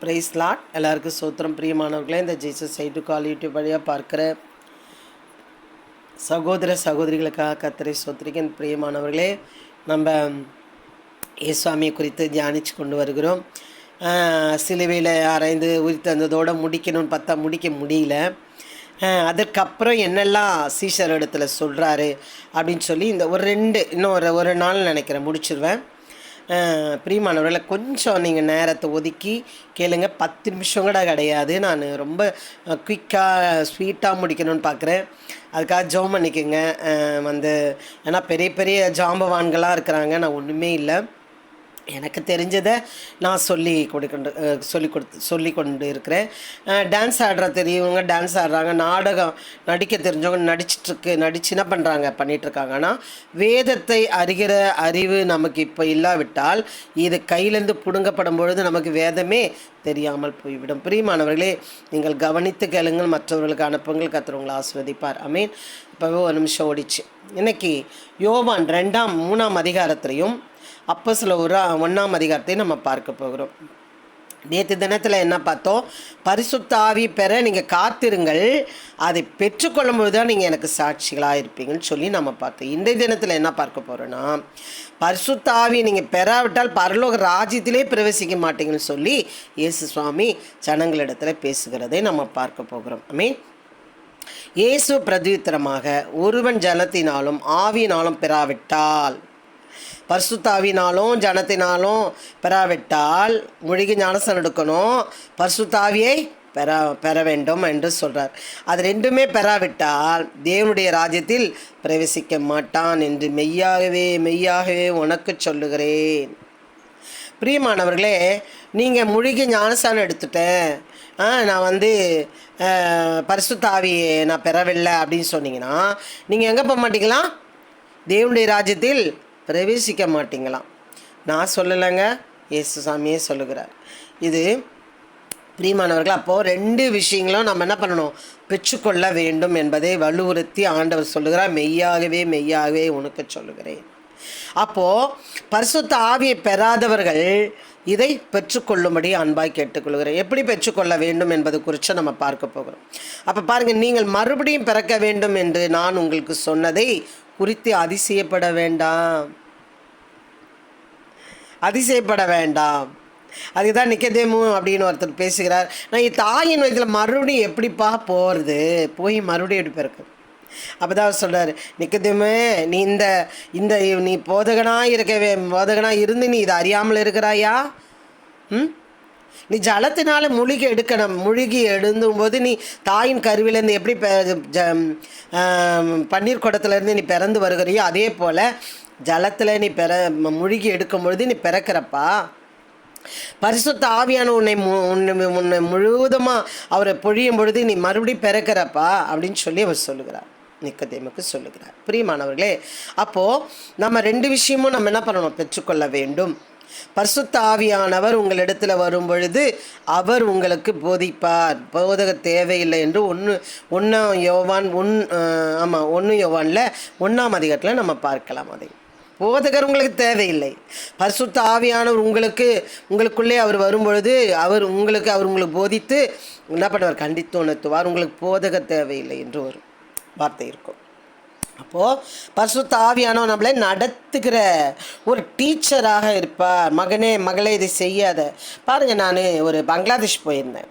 Price lot. எல்லாருக்கும் சோத்திரம். பிரியமானவர்களே, இந்த ஜீசஸ் சைடு கால் யூடியூப் வழியாக பார்க்குற சகோதர சகோதரிகளுக்காக கர்த்தரை சோத்திரிக்க. பிரியமானவர்களே, நம்ம இயேசுவாமியை குறித்து தியானித்து கொண்டு வருகிறோம். சிலுவையில் அரைந்து உயிர்த்தந்ததோடு முடிக்கணும்னு பார்த்தா முடிக்க முடியல. அதற்கப்புறம் என்னெல்லாம் சீஷர் இடத்துல சொல்கிறாரு அப்படின்னு சொல்லி இந்த இன்னும் ஒரு நாள் நினைக்கிறேன் முடிச்சிடுவேன். பிரியமானவர்களை, கொஞ்சம் நீங்கள் நேரத்தை ஒதுக்கி கேளுங்க. 10 நிமிஷம் கூட கிடையாது. நான் ரொம்ப குயிக்காக ஸ்வீட்டாக முடிக்கணும்னு பார்க்குறேன். அதுக்காக ஜெபம் பண்ணிக்கோங்க. ஏன்னா பெரிய பெரிய ஜாம்பவான்களாக இருக்கிறாங்க, நான் ஒன்றுமே இல்லை. எனக்கு தெரிஞ்சதை நான் சொல்லி கொண்டு இருக்கிறேன். டான்ஸ் ஆடுற தெரியவங்க டான்ஸ் ஆடுறாங்க, நாடகம் நடிக்க தெரிஞ்சவங்க நடிச்சு என்ன பண்ணுறாங்க பண்ணிகிட்ருக்காங்க. ஆனால் வேதத்தை அறிகிற அறிவு நமக்கு இப்போ இல்லாவிட்டால் இது கையிலேருந்து பிடுங்கப்படும் பொழுது நமக்கு வேதமே தெரியாமல் போய்விடும். பிரியமானவர்களே, நீங்கள் கவனித்து கேளுங்கள், மற்றவர்களுக்கு அனுப்புங்கள், கர்த்தர் ஆசீர்வதிப்பார். ஆமீன். இப்போவே ஒரு நிமிஷம் ஓடிச்சு. இன்னைக்கு யோவான் 2-3 அதிகாரத்திலையும் அப்போஸ்தலர் 1 அதிகாரத்தையும் நம்ம பார்க்க போகிறோம். நேற்று தினத்தில் என்ன பார்த்தோம்? பரிசுத்த ஆவி பெற நீங்கள் காத்திருங்கள், அதை பெற்றுக்கொள்ளும்போது தான் நீங்கள் எனக்கு சாட்சிகளாக இருப்பீங்கன்னு சொல்லி நம்ம பார்த்தோம். இந்த தினத்தில் என்ன பார்க்க போகிறோன்னா, பரிசுத்த ஆவி நீங்கள் பெறாவிட்டால் பரலோக ராஜ்யத்திலே பிரவேசிக்க மாட்டீங்கன்னு சொல்லி இயேசு சுவாமி ஜனங்களிடத்தில் பேசுகிறதை நம்ம பார்க்க போகிறோம். ஆமென். இயேசு பிரதியுத்தரமாக, ஒருவன் ஜலத்தினாலும் ஆவியினாலும் பெறாவிட்டால், பரிசுத்தாவினாலும் ஜனத்தினாலும் பெறாவிட்டால் முழுகி ஞானஸ்நானம் எடுக்கணும், பரிசுத்தாவியை பெற வேண்டும் என்று சொல்கிறார். அது ரெண்டுமே பெறாவிட்டால் தேவனுடைய ராஜ்யத்தில் பிரவேசிக்க மாட்டான் என்று மெய்யாகவே உனக்கு சொல்லுகிறேன். பிரியமானவர்களே, நீங்கள் முழுகி ஞானஸ்நானம் எடுத்துட்டேன், நான் பரிசுத்தாவியை நான் பெறவில்லை அப்படின்னு சொன்னீங்கன்னா நீங்கள் எங்கே போக மாட்டீங்களாம்? தேவனுடைய ராஜ்யத்தில் பிரவேசிக்க மாட்டீங்களாம். நான் சொல்லலைங்க, இயேசு சாமியே சொல்லுகிறார். இது பிரியமானவர்கள், அப்போது 2 விஷயங்களும் நம்ம என்ன பண்ணணும்? பெற்றுக்கொள்ள வேண்டும் என்பதை வலுவுறுத்தி ஆண்டவர் சொல்லுகிறார். மெய்யாகவே உனக்கு சொல்லுகிறேன். அப்போது பரிசுத்த ஆவியை பெறாதவர்கள் இதை பெற்றுக்கொள்ளும்படி அன்பாய் கேட்டுக்கொள்கிறேன். எப்படி பெற்றுக்கொள்ள வேண்டும் என்பது குறித்து நம்ம பார்க்க போகிறோம். அப்போ பாருங்கள், நீங்கள் மறுபடியும் பிறக்க வேண்டும் என்று நான் உங்களுக்கு சொன்னதை குறித்து அதிசயப்பட வேண்டாம். அதுக்குதான் நிக்கதேமு அப்படின்னு ஒருத்தர் பேசுகிறார். நான் தாயின் வயதில் மறுபடியும் எப்படிப்பா போய் மறுபடியும் எப்படி பிறகு? அப்போ தான் அவர் சொல்கிறார், நிக்கதேமே, நீ நீ போதகனாக இருந்து நீ இதை அறியாமல் இருக்கிறாயா? நீ ஜலத்தினால முழுகி எழுந்தும்போது நீ தாயின் கருவிலேருந்து எப்படி பன்னீர் குடத்துலேருந்து நீ பிறந்து வருகிறியோ, அதே போல் ஜலத்தில் நீ முழுகி எடுக்கும் பொழுது நீ பிறக்கிறப்பா. பரிசுத்த ஆவியான உன்னை முழுவதுமாக அவரை பொழியும் பொழுது நீ மறுபடியும் பிறக்கிறப்பா அப்படின்னு சொல்லி அவர் சொல்லுகிறார், நிக்கதேமுக்கு சொல்லுகிறார். பிரியமானவர்களே, அப்போது நம்ம 2 விஷயமும் நம்ம என்ன பண்ணணும்? பெற்றுக்கொள்ள வேண்டும். பரிசுத்த ஆவியானவர் உங்களிடத்தில் வரும் பொழுது அவர் உங்களுக்கு போதிப்பார். போதக தேவையில்லை என்று 1 யோவானில் 1 அதிகாரத்தில் நம்ம பார்க்கலாம். அதை போதகர் உங்களுக்கு தேவையில்லை. பரிசுத்த ஆவியானவர் உங்களுக்குள்ளே அவர் வரும்பொழுது அவர் உங்களுக்கு போதித்து என்ன பண்ணுவார்? கண்டித்து உணர்த்துவார். உங்களுக்கு போதக தேவையில்லை என்று ஒரு வார்த்தை இருக்கும். அப்போது பரிசுத்த ஆவியானவர் நம்மளை நடத்துகிற ஒரு டீச்சராக இருப்பார். மகளே இதை செய்யாத. பாருங்கள், நான் ஒரு பங்களாதேஷ் போயிருந்தேன்.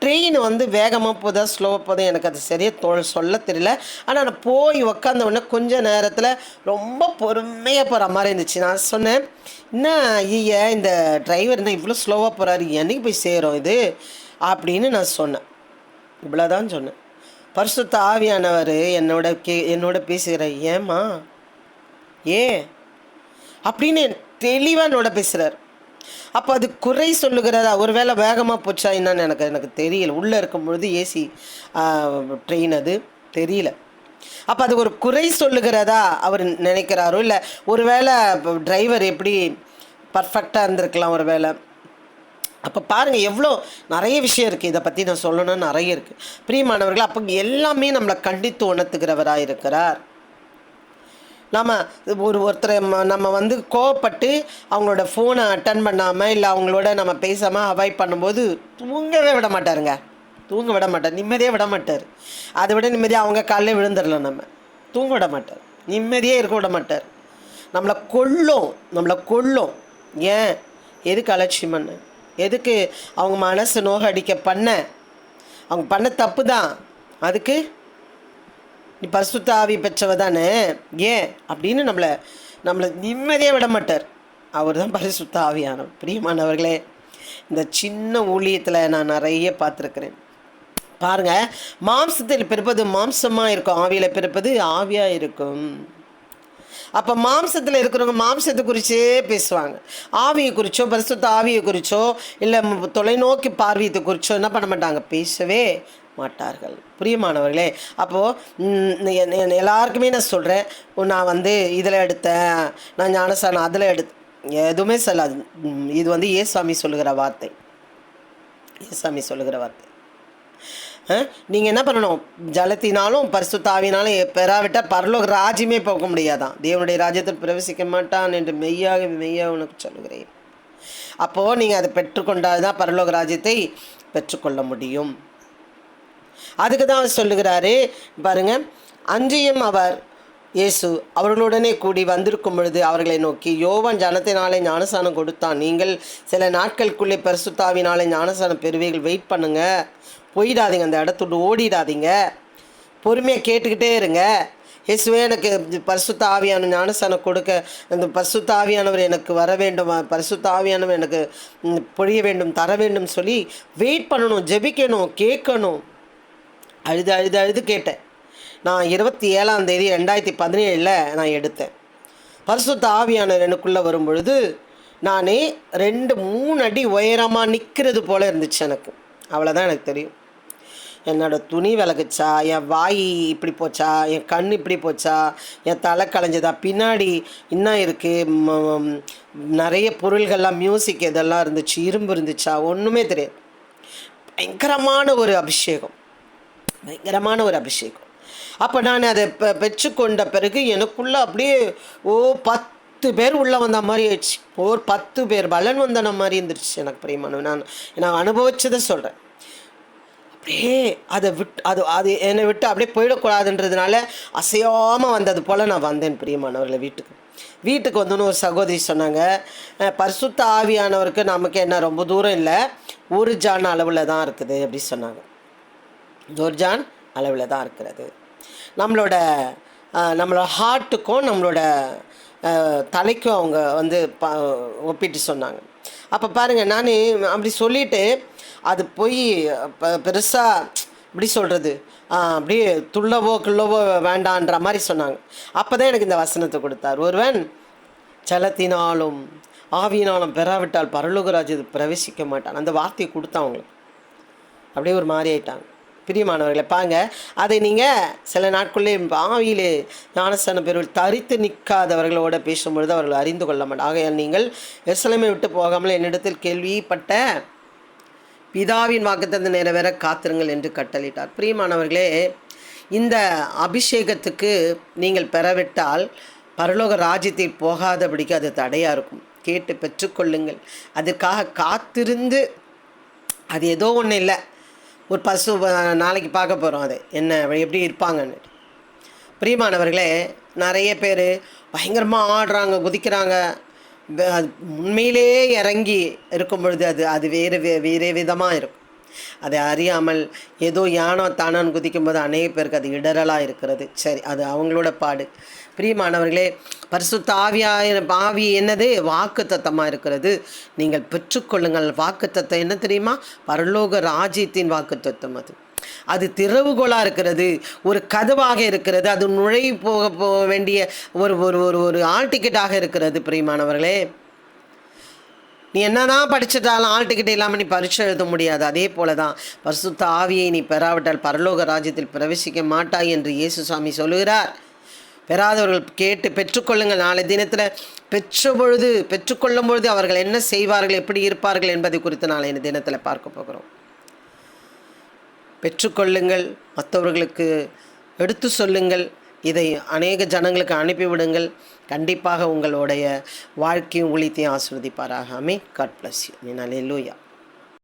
ட்ரெயின் வேகமாக போதா ஸ்லோவாக போதா எனக்கு அது சரியாக சொல்ல தெரியல. ஆனால் நான் போய் உக்காந்த உடனே கொஞ்சம் நேரத்தில் ரொம்ப பொறுமையாக போகிற மாதிரி இருந்துச்சு. நான் சொன்னேன், என்ன இந்த டிரைவர் என்ன இவ்வளோ ஸ்லோவாக போகிறாரு, என்னைக்கு போய் சேரும் இது அப்படின்னு நான் சொன்னேன். இவ்வளோதான் சொன்னேன். பரிசுத்த ஆவியானவர் என்னோட பேசுகிறார். ஏம்மா அப்படின்னு தெளிவாக என்னோட பேசுகிறார். அப்போ அது குறை சொல்லுகிறதா? ஒரு வேளை வேகமாக போச்சா என்னன்னு எனக்கு தெரியல. உள்ளே இருக்கும் பொழுது ஏசி ட்ரெயின், அது தெரியல. அப்போ அது ஒரு குறை சொல்லுகிறதா அவர் நினைக்கிறாரோ, இல்லை ஒரு வேளை டிரைவர் எப்படி பர்ஃபெக்டாக இருந்திருக்கலாம் ஒரு வேளை. அப்போ பாருங்கள், எவ்வளோ நிறைய விஷயம் இருக்குது. இதை பற்றி நான் சொல்லணும்னு நிறைய இருக்குது. பிரியமானவர்கள், அப்போ எல்லாமே நம்மளை கண்டித்து உணர்த்துகிறவராக இருக்கிறார். நம்ம ஒருத்தரை நம்ம வந்து கோவப்பட்டு அவங்களோட ஃபோனை அட்டன் பண்ணாமல் இல்லை அவங்களோட நம்ம பேசாமல் அவாய்ட் பண்ணும்போது தூங்கவே விட மாட்டாருங்க. தூங்க விட மாட்டார், நிம்மதியே விட மாட்டார். அதை விட நிம்மதியாக அவங்க காலையில் விழுந்துடலாம். நம்ம தூங்க விட மாட்டார், நிம்மதியே இருக்க விட மாட்டார். நம்மளை கொல்லும். ஏன்? எதுக்கு அலட்சியம் பண்ண? எதுக்கு அவங்க மனசு நோக அடிக்க பண்ண? அவங்க பண்ண தப்பு தான். அதுக்கு நீ பரிசுத்த ஆவி பெற்றவ தானே, ஏன் அப்படின்னு நம்மளை நிம்மதியே விட மாட்டார். அவர் தான் பரிசுத்த ஆவியானவர். பிரியமானவர்களே, இந்த சின்ன ஊழியத்தில் நான் நிறைய பார்த்துருக்குறேன். பாருங்கள், மாம்சத்தில் பிறப்பது மாம்சமாக இருக்கும், ஆவியில் பிறப்பது ஆவியாக இருக்கும். அப்போ மாம்சத்தில் இருக்கிறவங்க மாம்சத்தை குறித்தே பேசுவாங்க. ஆவியை குறித்தோ பரிசுத்த ஆவியை குறித்தோ இல்லை தொலைநோக்கி பார்வையத்தை குறித்தோ என்ன பண்ண மாட்டாங்க, பேசவே மாட்டார்கள். பிரியமானவர்களே, அப்போது எல்லாருக்குமே நான் சொல்கிறேன், நான் வந்து இதில் எடுத்தேன், நான் ஞானஸ்நானம் அதில் எதுவுமே சொல்லாது. இது வந்து ஏசாமி சொல்லுகிற வார்த்தை. ஏசாமி சொல்லுகிற வார்த்தை. நீங்கள் என்ன பண்ணணும்? ஜலத்தினாலும் பரிசுத்த ஆவியினாலும் பெறாவிட்டால் பரலோக ராஜ்யமே போக முடியாதான். தேவனுடைய ராஜ்யத்தில் பிரவேசிக்க மாட்டான் என்று மெய்யாக உனக்கு சொல்லுகிறேன். அப்போது நீங்கள் அதை பெற்றுக்கொண்டால் தான் பரலோக ராஜ்யத்தை பெற்றுக்கொள்ள முடியும். அதுக்கு தான் அவர் சொல்லுகிறாரு பாருங்கள். அன்றியும் அவர் இயேசு அவர்களுடனே கூடி வந்திருக்கும் பொழுது அவர்களை நோக்கி, யோவான் ஜனத்தினாலே ஞானஸ்நானம் கொடுத்தான், நீங்கள் சில நாட்களுக்குள்ளே பரிசுத்த ஆவியினாலே ஞானஸ்நானம் பெறுவீர்கள், வெயிட் பண்ணுங்கள், போயிடாதீங்க, அந்த இடத்துட்டு ஓடிடாதீங்க, பொறுமையாக கேட்டுக்கிட்டே இருங்க. இயேசுவே எனக்கு பரிசுத்த ஆவியான ஞானஸ்நானம் கொடுக்க, அந்த பரிசுத்த ஆவியானவர் எனக்கு வர வேண்டும், பரிசுத்த ஆவியானவர் எனக்கு பொழிய வேண்டும், தர வேண்டும் சொல்லி வெயிட் பண்ணணும், ஜெபிக்கணும், கேட்கணும். அழுது கேட்டேன். நான் 27ஆம் தேதி 2017 நான் எடுத்தேன். பரிசுத்த ஆவியானவர் எனக்குள்ளே வரும் பொழுது நானே 2-3 அடி உயரமாக நிற்கிறது போல் இருந்துச்சு எனக்கு. அவ்வளோதான் எனக்கு தெரியும். என்னோடய துணி விலகுச்சா, என் வாய் இப்படி போச்சா, என் கண் இப்படி போச்சா, என் தலை கலைஞ்சதா, பின்னாடி இன்னும் இருக்குது நிறைய பொருள்கள்லாம், மியூசிக் இதெல்லாம் இருந்துச்சு, இரும்பு இருந்துச்சா, ஒன்றுமே தெரியாது. பயங்கரமான ஒரு அபிஷேகம். அப்போ நான் அதை பெற்றுக்கொண்ட பிறகு எனக்குள்ளே அப்படியே 10 பேர் உள்ளே வந்த மாதிரி ஆயிடுச்சு. 10 பேர் பலன் வந்த மாதிரி இருந்துருச்சு எனக்கு. பிரியமானவன், நான் அனுபவிச்சதை சொல்கிறேன். அப்படியே அதை அது என்னை விட்டு அப்படியே போயிடக்கூடாதுன்றதுனால அசையாமல் வந்தது போல் நான் வந்தேன். பிரியமானவர்களை, வீட்டுக்கு வந்தோன்னு ஒரு சகோதரி சொன்னாங்க, பரிசுத்த ஆவியானவருக்கு நமக்கு என்ன ரொம்ப தூரம் இல்லை, 1 ஜான் அளவில் தான் இருக்குது அப்படி சொன்னாங்க. 1 ஜான் அளவில் தான் இருக்கிறது. நம்மளோட ஹார்ட்டுக்கும் நம்மளோட தலைக்கும் அவங்க வந்து ஒப்பிட்டு சொன்னாங்க. அப்போ பாருங்கள், நான் அப்படி சொல்லிவிட்டு அது போய் பெருசாக இப்படி சொல்கிறது, அப்படியே துள்ளவோ கிள்ளவோ வேண்டான்ற மாதிரி சொன்னாங்க. அப்போ தான் எனக்கு இந்த வசனத்தை கொடுத்தார். ஒருவன் ஜலத்தினாலும் ஆவியினாலும் பெறாவிட்டால் பரலோக ராஜ்யத்தில் பிரவேசிக்க மாட்டான். அந்த வார்த்தையை கொடுத்தான் அவங்களுக்கு. அப்படியே ஒரு மாதிரி ஆயிட்டாங்க. பிரியமானவர்களை, பாங்க, அதை நீங்கள் சில நாட்குள்ளே ஆவியிலே ஞானஸ்நானம் பெறுவர்கள் தரித்து நிற்காதவர்களோடு பேசும்பொழுது அவர்கள் அறிந்து கொள்ள மாட்டார். ஆகையால் நீங்கள் எருசலேமை விட்டு போகாமல் என்னிடத்தில் கேள்விப்பட்ட பிதாவின் வாக்குத்தத்தம் நிறைவேற காத்திருங்கள் என்று கட்டளையிட்டார். பிரியமானவர்களே, இந்த அபிஷேகத்துக்கு நீங்கள் பெறவிட்டால் பரலோக ராஜ்யத்தில் போகாதபடிக்கு அது தடையாக இருக்கும். கேட்டு பெற்றுக்கொள்ளுங்கள். அதற்காக காத்திருந்து, அது ஏதோ ஒன்றும் இல்லை, ஒரு பசு நாளைக்கு பார்க்க போகிறோம், அது என்ன எப்படி இருப்பாங்கன்னு. பிரியமானவர்களே, நிறைய பேர் பயங்கரமாக ஆடுறாங்க, குதிக்கிறாங்க, உண்மையிலே இறங்கி இருக்கும் பொழுது அது வேறு விதமாக இருக்கும். அதை அறியாமல் ஏதோ யானோ தானோன்னு குதிக்கும்போது அநேக பேருக்கு அது இடரலாக இருக்கிறது. சரி, அது அவங்களோட பாடு. பிரியமானவர்களே, பரிசுத்த ஆவி என்னது? வாக்குத்தத்தமாக இருக்கிறது. நீங்கள் பெற்றுக்கொள்ளுங்கள். வாக்குத்தத்தம் என்ன தெரியுமா? பரலோக ராஜ்யத்தின் வாக்குத்தத்தம். அது திறவுகோலாக இருக்கிறது, ஒரு கதவாக இருக்கிறது, அது நுழைவு போக வேண்டிய ஒரு ஆல் டிக்கெட்டாக இருக்கிறது. பிரியமானவர்களே, நீ என்ன தான் படிச்சிட்டாலும் ஆல் டிக்கெட் இல்லாமல் நீ பரீட்சை எழுத முடியாது. அதே போல தான் பரிசுத்த ஆவியை நீ பெறாவிட்டால் பரலோக ராஜ்யத்தில் பிரவேசிக்க மாட்டாய் என்று இயேசு சாமி சொல்லுகிறார். பெறாதவர்கள் கேட்டு பெற்றுக்கொள்ளுங்கள். நாளை தினத்தில் பெற்றுக்கொள்ளும் பொழுது அவர்கள் என்ன செய்வார்கள், எப்படி இருப்பார்கள் என்பதை குறித்து நாளை தினத்தில் பார்க்க போகிறோம். பெற்றுக்கொள்ளுங்கள், மற்றவர்களுக்கு எடுத்து சொல்லுங்கள். இதை அநேக ஜனங்களுக்கு அனுப்பிவிடுங்கள். கண்டிப்பாக உங்களுடைய வாழ்க்கையும் ஊழியத்தையும் ஆசீர்வதிப்பாராக. Amen. God bless you. Hallelujah.